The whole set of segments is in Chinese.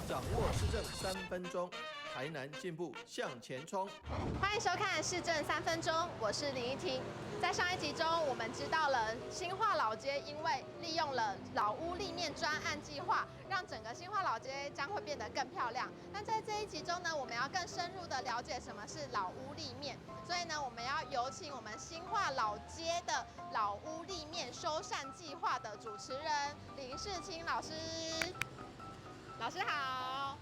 掌握市政3分钟，台南进步向前冲。欢迎收看《市政3分钟》，我是林依婷。在上一集中，我们知道了新化老街因为利用了老屋立面专案计划，让整个新化老街将会变得更漂亮。那在这一集中呢，我们要更深入的了解什么是老屋立面，所以呢，我们要有请我们新化老街的老屋立面修缮计划的主持人林世清老师。老师好。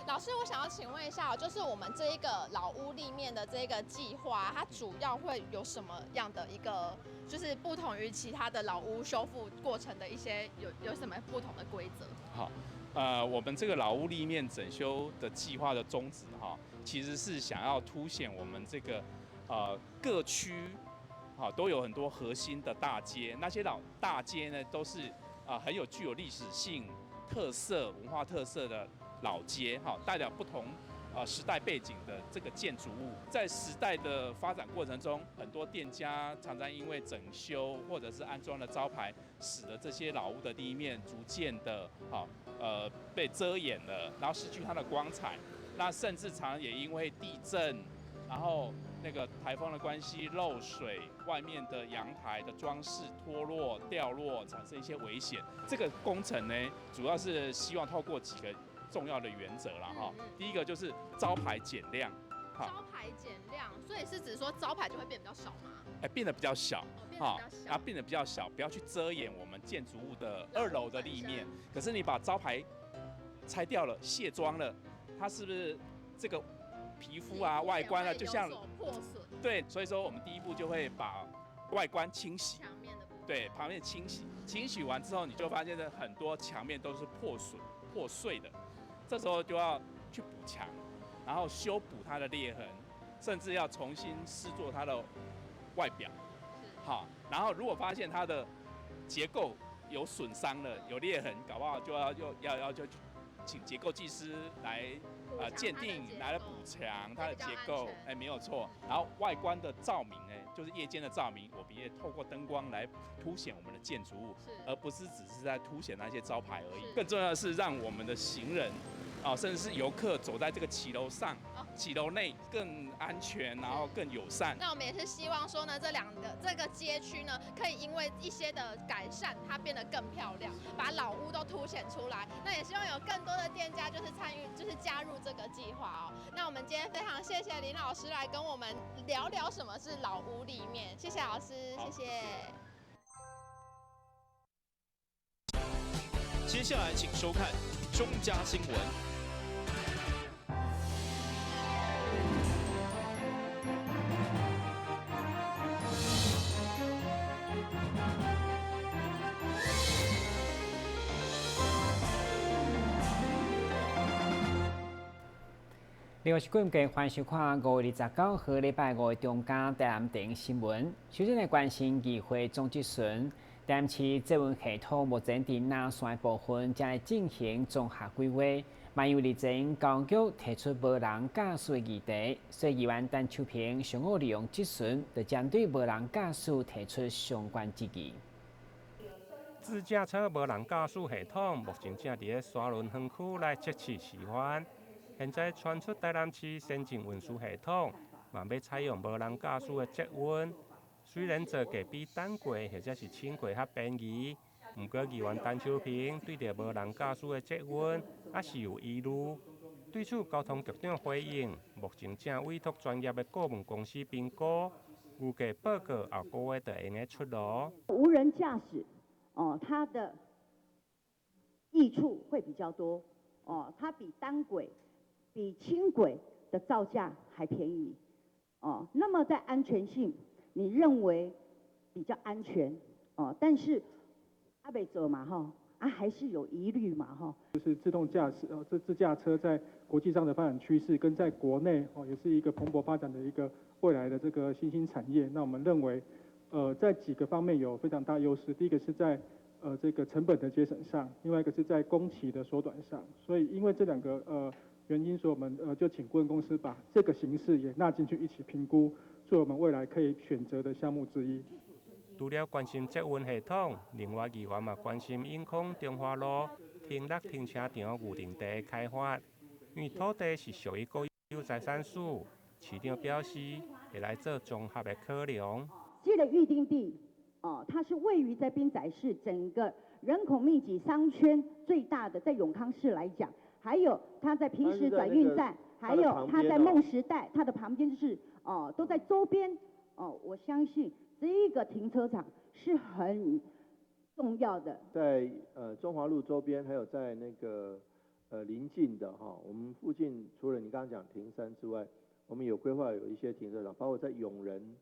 老师，我想要请问一下，就是我们这一个老屋立面的这个计划，它主要会有什么样的一个，就是不同于其他的老屋修复过程的一些有什么不同的规则？好，我们这个老屋立面整修的计划的宗旨其实是想要凸显我们这个各区都有很多核心的大街，那些老大街呢都是很具有历史性特色、文化特色的老街，代表不同时代背景的这个建筑物。在时代的发展过程中，很多店家常常因为整修或者是安装了招牌，使得这些老屋的立面逐渐的被遮掩了，然后失去它的光彩。那甚至常也因为地震，然后那个台风的关系漏水，外面的阳台的装饰脱落、掉落，产生一些危险。这个工程呢，主要是希望透过几个重要的原则啦第一个就是招牌减量，招牌减量，所以是指说招牌就会变比较少吗？变得比较小，然后变得比较小，不要去遮掩我们建筑物的2楼的立面。可是你把招牌拆掉了、卸妆了，它是不是这个皮肤外观就像破损？对，所以说我们第一步就会把外观清洗，墙面的部分，对，旁边清洗完之后，你就发现很多墙面都是破碎的。这时候就要去补墙，然后修补它的裂痕，甚至要重新施作它的外表。好，然后如果发现它的结构有损伤了、有裂痕，搞不好就要请结构技师来鉴定，来补强它的结构。没有错。然后外观的照明就是夜间的照明，我们也透过灯光来凸显我们的建筑物，而不是只是在凸显那些招牌而已。更重要的是让我们的行人甚至是游客走在这个骑楼上、骑楼内更安全，然后更友善。那我们也是希望说呢，这个街区呢，可以因为一些的改善，它变得更漂亮，把老屋都凸显出来。那也希望有更多的店家就是参与，就是加入这个计划那我们今天非常谢谢林老师来跟我们聊聊什么是老屋立面，谢谢老师，谢谢。接下来请收看中嘉新闻。另外是各位欢迎收看5月29号礼拜5的中嘉台南电影新闻。首先来关心议会总质询，台南市捷运系统目前伫南线部分正在进行综合规划，万有日前交通局提出无人驾驶的议题，所以议员陈秋平上午利用质询，就针对无人驾驶提出相关质疑。自驾车无人驾驶系统目前正伫沙仑园区来测试示范。现在传出台南市先进运输系统，嘛要采用无人驾驶的捷运。虽然造价比单轨或者是轻轨较便宜，不过议员陈秋平对着无人驾驶的捷运还是有疑虑。对此，交通局长回应，目前正委托专业的顾问公司评估，预计报告后个月就会出炉。无人驾驶，它的益处会比较多，它比单轨、比轻轨的造价还便宜，那么在安全性，你认为比较安全，但是阿北走嘛还是有疑虑嘛就是自动驾驶这自驾车在国际上的发展趋势，跟在国内也是一个蓬勃发展的一个未来的这个新兴产业。那我们认为，在几个方面有非常大优势。第一个是在这个成本的节省上，另外一个是在工期的缩短上。所以因为这2个原因，所以我们就请顾问公司把这个形式也纳进去一起评估，作为我们未来可以选择的项目之一。除了关心捷运系统，另外议员嘛关心永康中华路平乐停车场预定地开发，因为土地是属于国有财产署，市长表示会来做综合的考量。这个预定地，它是位于在滨仔市整个人口密集商圈最大的，在永康市来讲，还有它在平时转运站，还有它在梦时代，它的旁边就是都在周边。我相信这个停车场是很重要的。在中华路周边，还有在那个邻近的我们附近除了你刚刚讲停山之外，我们有规划有一些停车场，包括在永仁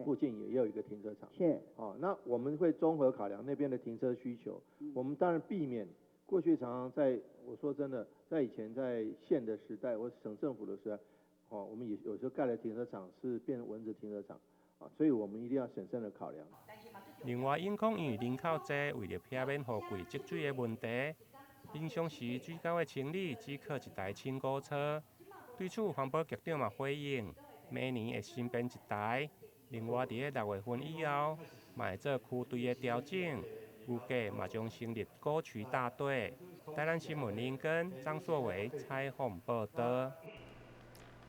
附近也有一个停车场。是。那我们会综合考量那边的停车需求。我们当然避免过去常常我说真的，在以前在县的时代或省政府的时代，我们也有时候盖的停车场是变成蚊子停车场，所以我们一定要审慎的考量。另外，因讲因为人口多，为了避免雨季积水的问题，平常时水沟的清理只靠一台清沟车。对此，环保局长嘛回应，每年会新编一台。另外，伫6月份以后，嘛会做区队的调整，预计嘛将成立沟渠大队。台南新闻林根、张硕伟采访报道。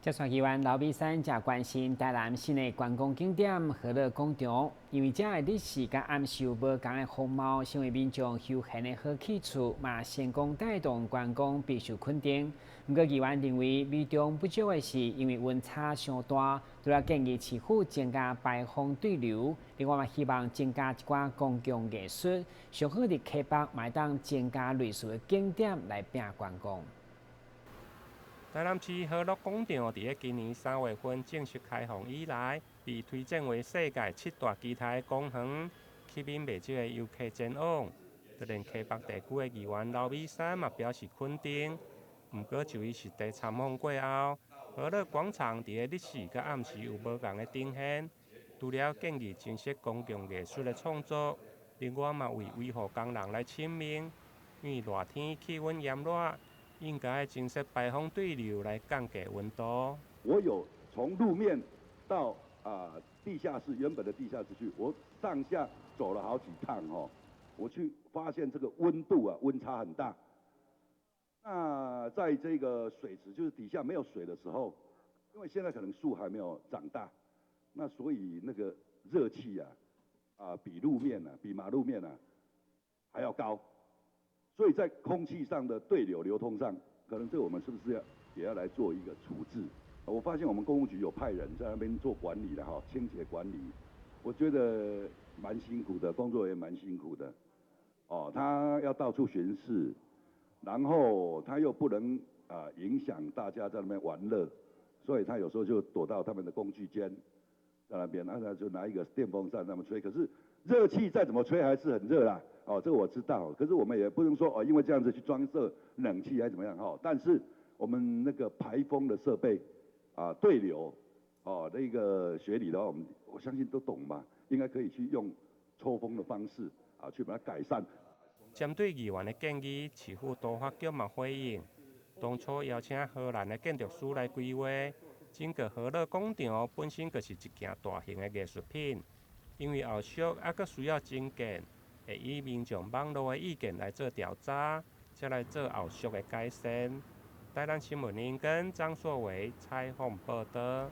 接续议员刘美山也关心台南新的观光景点和乐广场，因为这的历史甲暗受无同的风貌，成为民众休闲的好去处，嘛成功带动观光备受肯定。不过，议员认为美中不足的是，因为温差相大，除了建议市府增加排风对流，另外嘛希望增加一寡公共艺术，上好伫溪北买当增加类似的景点来拼观光。台南市和乐广场伫今年3月份正式开放以来，被推荐为世界7大基台公园，吸引未少的游客前往。就连溪北地区的议员刘美山嘛表示肯定。不过，就伊实地参访过后，和乐广场伫历史甲暗时有无同的呈现。除了建议珍惜公共艺术的创作，另外嘛为维护工人来请命，因为热天气温炎热。应该增设排风对流来降低温度。我有从路面到地下室原本的地下室去，我上下走了好几趟我去发现这个温度温差很大。那在这个水池就是底下没有水的时候，因为现在可能树还没有长大，那所以那个热气比路面比马路面还要高。所以在空气上的对流流通上，可能这我们是不是也要来做一个处置？我发现我们公务局有派人在那边做管理的清洁管理，我觉得蛮辛苦的，工作也蛮辛苦的。他要到处巡视，然后他又不能影响大家在那边玩乐，所以他有时候就躲到他们的工具间，在那边，那就拿一个电风扇那么吹，可是热气再怎么吹还是很热啦。这个我知道，可是我们也不能说因为这样子去装设冷气还是怎么样但是我们那个排风的设备对流那个学理的话，我相信都懂嘛，应该可以去用抽风的方式去把它改善。针对议员的建议，市府都发局嘛回应，当初邀请荷兰的建筑师来规划，整个和乐广场本身就是一件大型的艺术品，因为后续阁需要增建。会以民众网络的意见来做调查，再来做后续的改善。台南新闻林跟张硕伟采访报道。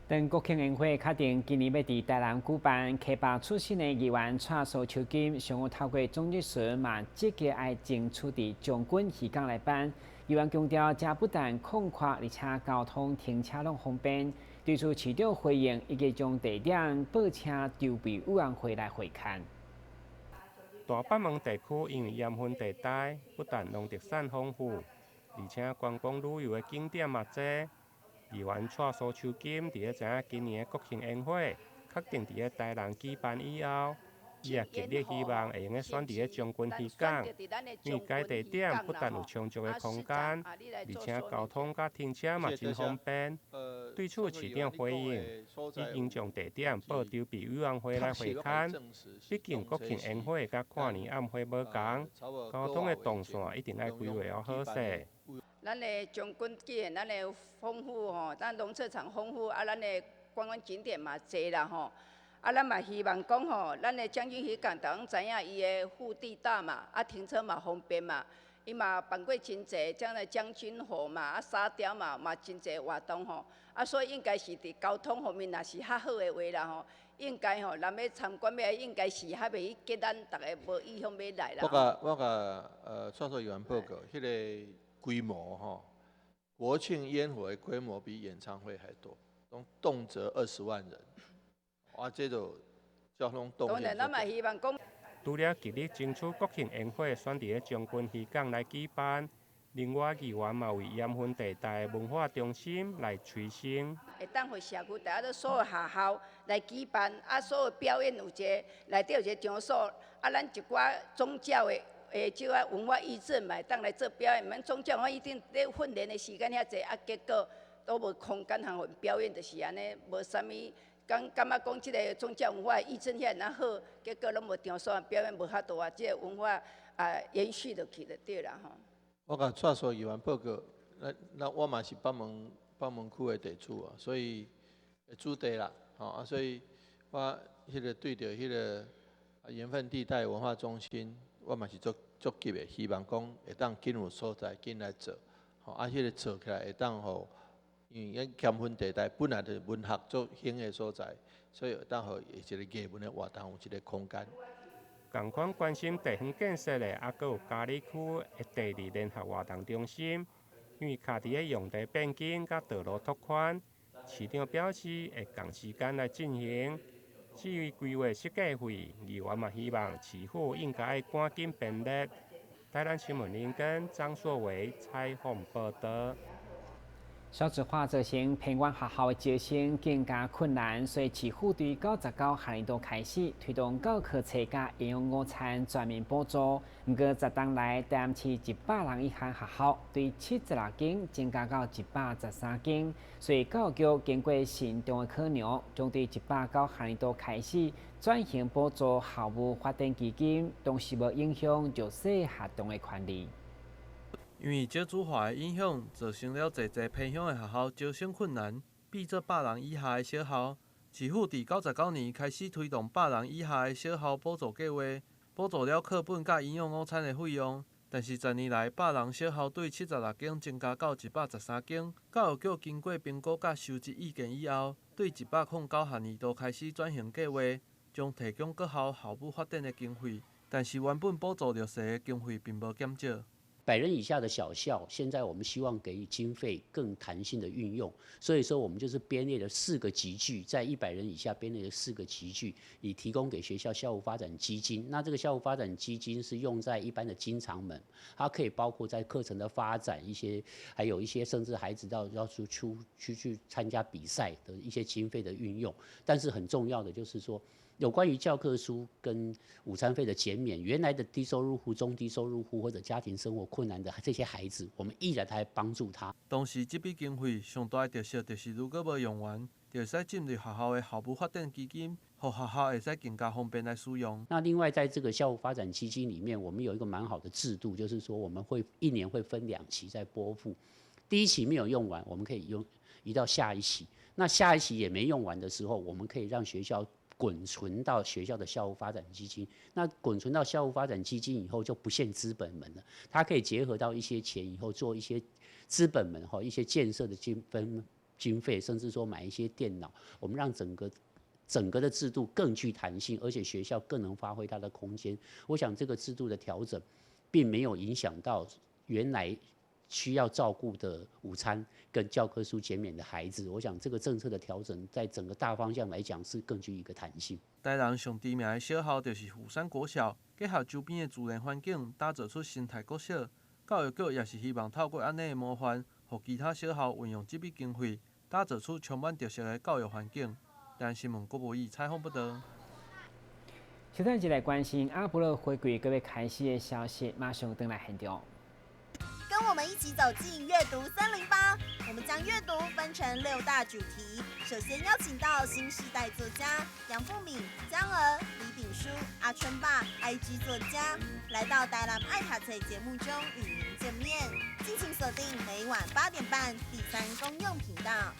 等国庆宴会确定今年要伫台南举办，溪北出身的议员蔡苏秋金上午透过总日巡嘛，积极爱争取伫将军渔港来办。议员强调，这不但宽阔，而且交通停车拢方便。对此，市长回应，已经将地点报车筹备委员会来会看。大北门地区因为盐分地带，不但农特产丰富，而且观光旅游的景点嘛多。议员蔡苏秋金伫知影今年的国庆宴会确定伫台南举办以后，伊也极力希望会用选伫将军渔港，因为该地点不但有充足的空间，而且交通甲停车嘛真方便。对此，市长回应，已经将地点报筹备委员会来会看。毕竟国庆宴会甲跨年晚会无同，交通的动线一定要规划好势。咱的将军既然咱的丰富咱农特产丰富咱的观光景点嘛多啦啊，咱嘛希望讲吼，咱的将军渔港，大家知影伊的腹地大嘛，啊停车嘛方便嘛，伊嘛办过真济，将来将军河嘛，啊沙雕嘛真济活动吼，啊所以应该是伫交通方面若是较好的话啦吼，应该吼，咱要参观要应该是还袂去激咱大家无意向要来啦。我甲创作员报告，迄个规模吼，国庆烟火的规模比演唱会还多，动辄20万人。啊，这就交通动线。当然，咱嘛希望讲。除了极力争取国庆烟火选伫咧将军渔港来举办，另外议员嘛为盐分地带文化中心来催生。会当互社区大家都所有学校来举办，啊，所有表演有一个内底有一个场所，啊，咱一寡宗教的即个文化义诊嘛，当来做表演。咱宗教文化义诊咧训练的时间遐济，啊，结果都无空间通阮表演，就是安尼，无啥物。感觉讲即个宗教文化义诊遐尔好，结果拢无场所表演无遐多啊，即个文化延续落去就对啦吼。我甲蔡所议员报告，那我嘛是北门区的地主啊，所以主地啦，啊，所以我迄个对着迄个盐分地带文化中心，我嘛是足急的，希望讲会当紧有所在紧来做，啊，迄个做起来会当互。因为咱咸分地带本来就是文学最兴的所在，所以当好一个艺文的活动有一个空间。同款关心地方建设的，还佫有嘉义区的第2联合活动中心，因为徛伫个用地变更甲道路拓宽，市长表示会同时间来进行。至于规划设计费，议员嘛希望市府应该要赶紧编列。台南新闻林根张硕维采访报道。少子化造成偏远学校的招生更加困难，所以市府对99学年度开始推动教科册甲营养午餐全面补助。不过10档来，台南市100人以下学校对76间增加到113间，所以教育局经过慎重的考量，将对189学年度开始转型补助校务发展基金，同时无影响弱势学童的权利。因为少子化的影响，造成了侪偏乡的学校招生困难。比做100人以下的小校，市府伫99年开始推动100人以下的小校补助计划，补助了课本甲营养午餐的费用。但是10年来，100人小校对76间增加到113间。教育局经过评估甲收集意见以后，对109学年度开始转型计划，将提供各校校务发展的经费，但是原本补助弱势的经费并无减少。100人以下的小校，现在我们希望给予经费更弹性的运用，所以说我们就是编列了4个级距，在100人以下编列了4个级距，以提供给学校校务发展基金。那这个校务发展基金是用在一般的经常门，它可以包括在课程的发展还有一些甚至孩子要去参加比赛的一些经费的运用。但是很重要的就是说，有关于教科书跟午餐费的减免，原来的低收入户、中低收入户或者家庭生活困难的这些孩子，我们依然还帮助他。当时这笔经费上大的特色就是，如果无用完，就会使进入学校的校务发展基金，让学校会使更加方便来使用。那另外，在这个校务发展基金里面，我们有一个蛮好的制度，就是说我们会1年会分2期在拨付，第1期没有用完，我们可以移到下一期。那下一期也没用完的时候，我们可以让学校滚存到学校的校务发展基金，那滚存到校务发展基金以后就不限资本门了，它可以结合到一些钱以后做一些资本门一些建设的经费，甚至说买一些电脑，我们让整个的制度更具弹性，而且学校更能发挥它的空间。我想这个制度的调整，并没有影响到原来需要照顾的午餐跟教科书减免的孩子，我想这个政策的调整，在整个大方向来讲是更具一个弹性。台南上知名的小校就是富山国小，结合周边的自然环境，打造出生态国小。教育局也是希望透过安尼的模范，让其他小校运用这笔经费，打造出充满特色的教育环境。台南新闻郭博义采访报道。现在就来关心阿波罗回归各位开始的消息，马上登来现场。跟我们一起走进阅读森林吧！我们将阅读分成6大主题。首先邀请到新时代作家杨富敏、江儿、李炳书、阿春爸、IG 作家，来到台南爱读册节目中与您见面。敬请锁定每晚8点半第3公用频道。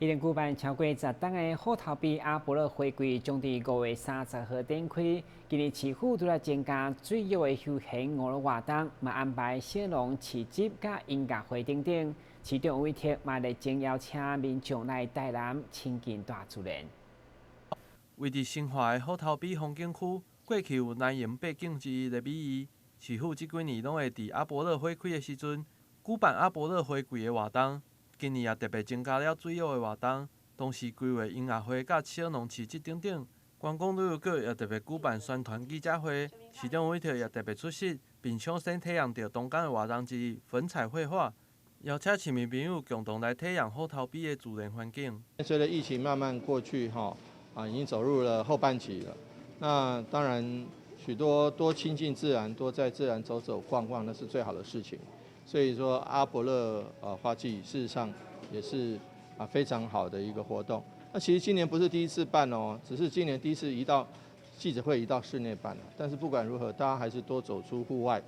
已经举办超过10档的虎头埤阿波罗花季，将伫5月30号展开。今年市府除了增加水域的休闲娱乐活动，嘛安排小农市集、甲音乐会等等。市长委托嘛来征邀请民众来台南亲近大自然。位伫新化的虎头埤风景区，过去有南洋八景之一的美誉，市府这几年拢会伫阿波罗花开的时阵举办阿波罗花季的活动。今年也特别增加了水域的活动，同时规划音乐会、甲小农市集等等。观光旅游局也特别举办宣传记者会，市长委托也特别出席，并抢先体验到东港的活动之一粉彩绘画，邀请市民朋友共同来体验虎头埤的自然环境。随着疫情慢慢过去，已经走入了后半期了。那当然，许多多亲近自然，多在自然走走逛逛，那是最好的事情。所以说，阿波罗花季事实上也是非常好的一个活动。那其实今年不是第一次办哦，只是今年第一次记者会移到室内办了。但是不管如何，大家还是多走出户外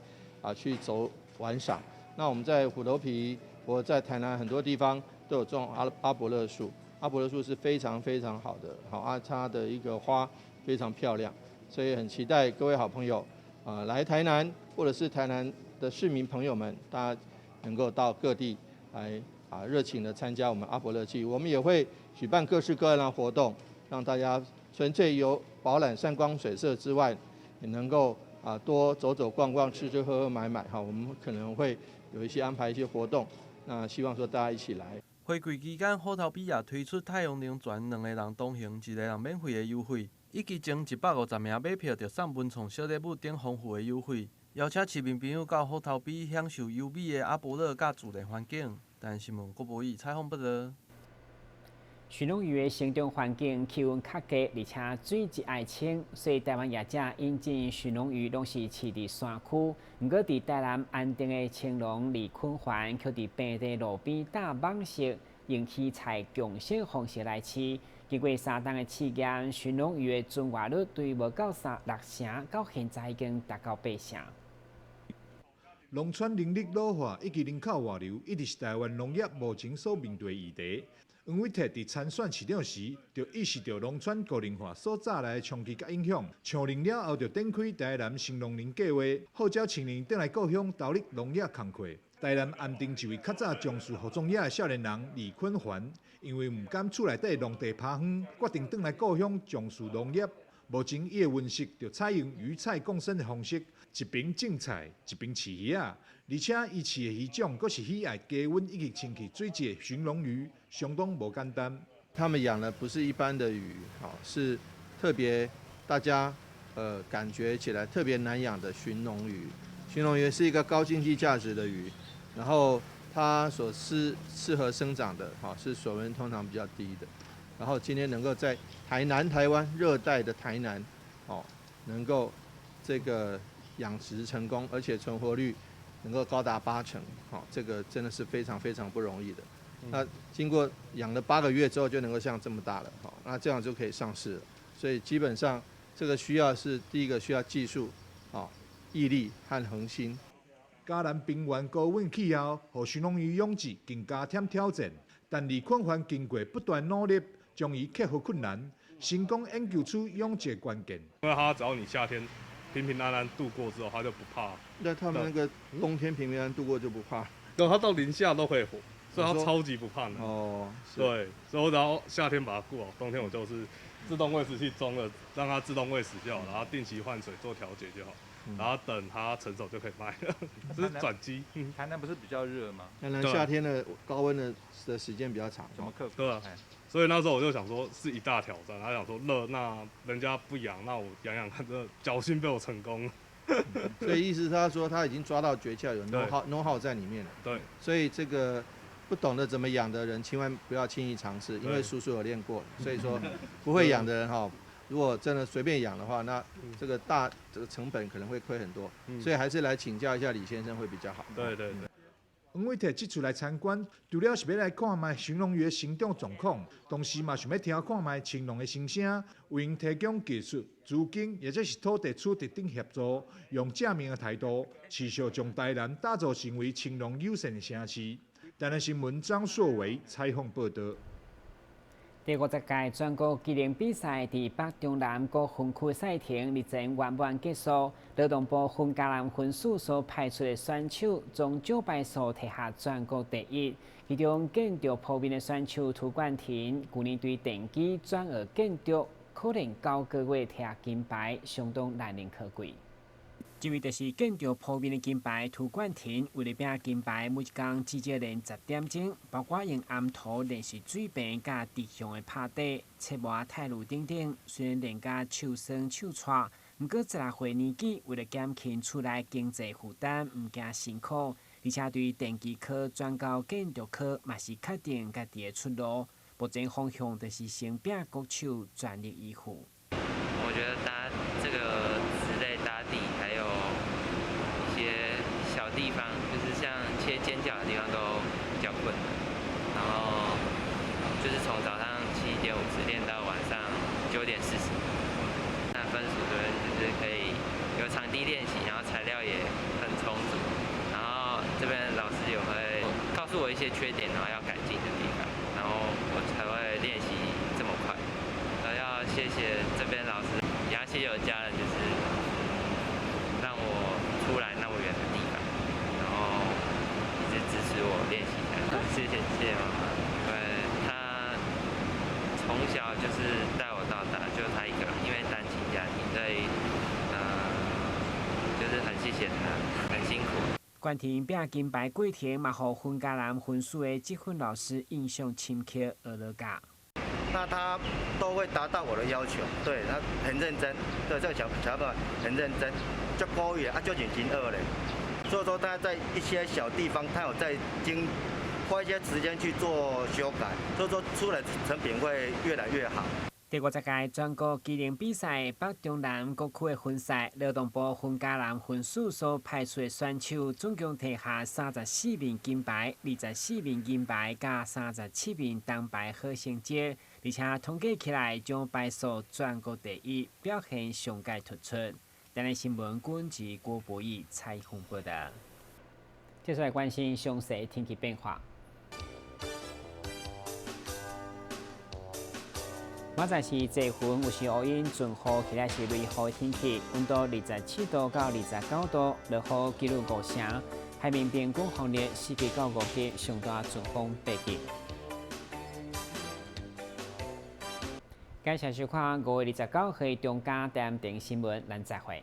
去走玩赏。那我们在虎头埤，我在台南很多地方都有种阿波罗树。阿波罗树是非常非常好的，它的一个花非常漂亮，所以很期待各位好朋友来台南，或者是台南的市民朋友们，大家能够到各地来热情的参加我们阿波罗季。我们也会举办各式各样的活动，让大家纯粹有饱览山光水色之外，也能够多走走逛逛、吃吃喝喝买买。我们可能会有一些安排一些活动，那希望说大家一起来。花季期间，虎头埤也推出太阳能船2个人同行，1个人免费的优惠，以及前150名买票就送文创小礼物等丰富的优惠，邀请市民朋友到虎头埤享受优美的阿波罗甲自然环境。台南新闻郭博义采访报道。鲟龙鱼的生长环境气温较低，而且水质爱清，所以台湾业者引进鲟龙鱼拢是饲伫山区。不过，伫台南安定的青龙李坤环却伫平地路边搭网式，用器材共生方式来饲。经过3档的试验，鲟龙鱼的存活率对无到6成，到现在已经达到8成。农村人力老化以及人口外流，一直是台湾农业目前所面对的议题。黄伟哲伫参选市长时，就意识到农村高龄化所带来的冲击甲影响。上任了后，就展开台南新农林计划，号召青年转来故乡投入农业工作。台南安定一位较早从事服装业的少年人李坤环，因为唔甘厝内底农地趴远，决定转来故乡从事农业。目前伊的温室就采用鱼菜共生的方式，一边种菜，一边饲鱼啊。而且伊饲的鱼种，佫是喜爱低温以及清气水质的鲟龙鱼，相当无简单。他们养的不是一般的鱼，是特别大家感觉起来特别难养的鲟龙鱼。鲟龙鱼是一个高经济价值的鱼，然后它所适合生长的是水温通常比较低的。然后今天能够在台湾热带的台南，能够这个养殖成功，而且存活率能够高达80%，这个真的是非常非常不容易的。那经过养了8个月之后，就能够像这么大了，那这样就可以上市了。所以基本上这个需要是第一个需要技术，毅力和恒心。嘉南平原高温气候，让鲟龙鱼养殖更加添挑战，但李坤环经过不断努力，终于克服困难，成功研究出养殖关键。因为它只要你夏天平平安安度过之后，它就不怕。那他们那个冬天平平安安度过就不怕？对，它到零下都可以活，所以它超级不怕冷。哦，对，所以我只要夏天把它顾好，冬天我就是自动喂食器装了，让它自动喂食就好，然后定期换水做调节就好。然后等它成熟就可以卖了，这是转机。台南不是比较热吗？台南夏天的高温的时间比较长，怎么克服？对啊，所以那时候我就想说是一大挑战，然后想说热，那人家不养，那我养养看，这侥幸被我成功了。所以意思他说他已经抓到诀窍，有 know how 在里面了。对，所以这个不懂得怎么养的人，千万不要轻易尝试，因为叔叔有练过，所以说不会养的人如果真的随便养的话，那这个成本可能会亏很多，所以还是来请教一下李先生会比较好。对对对。黄伟哲这次来参观，除了是要来看卖鲟龙鱼的成长状况，同时嘛想要听看卖青龙的声声，为因提供技术、资金，或者是土地取得等协助，用正面的态度，持续将台南打造成为青龙友善的城市。台南新闻张硕维采访报道。第50届全国技能比赛伫北中南各分区赛程日前圆满结束，劳动部分嘉南分署所派出的选手，从奖牌数摕下全国第一。其中建筑普遍的选手涂冠廷，去年对电机转学建筑，可能9个月摕下金牌，相当难能可贵。这位就是建筑普遍的金牌涂冠廷，为了拼金牌，每一天至少练10点钟，包括用暗涂练习水平、甲地上的拍底、切磨、泰路等等。虽然练甲手酸手颤，不过16岁年纪，为了减轻厝内经济负担，唔惊辛苦，而且对电机科转到建筑科，嘛是确定家己的出路。目前方向就是先拼国手，全力以赴。我觉得搭这个之类搭地，还有一些小地方，就是像切尖角的地方都比较困难。然后就是从早上7点50练到晚上9点40。那分数这边就是可以有场地练习，然后材料也很充足。然后这边老师也会告诉我一些缺点，然后要改进的地方，然后我才会练习这么快。要谢谢这边老师，也要谢谢我家人，就是让我出来那么远的地方，然后一直支持我练习的。谢谢妈妈，因为她从小就是带我到大，就她一个人，因为单亲家庭，所以就是很谢谢她，很辛苦。冠廷拼金牌过程，嘛，互分嘉南分署的积分老师印象深刻而落架。那他都会达到我的要求，对他很认真，对这个小朋友很认真，就高一啊，就已经2嘞。所以说他在一些小地方，他有在花一些时间去做修改，所以说出来成品会越来越好。第50届全国技能比赛北中南各区的分赛，劳动部分嘉南分署所派出的选手，总共摕下34面金牌、24面银牌，加37面铜牌好成绩，而且统计起来奖牌数全国第一，表现上界突出。台湾新闻管及郭博义采访报道。接下来关心详细天气变化。明仔是多云，有时乌阴，准雨，起来是雷雨的天气，温度27度到29度，落雨记录5成。海面边广风力4级到5级，上大阵风8级。感谢收看5月29日中嘉台电新闻，咱再会。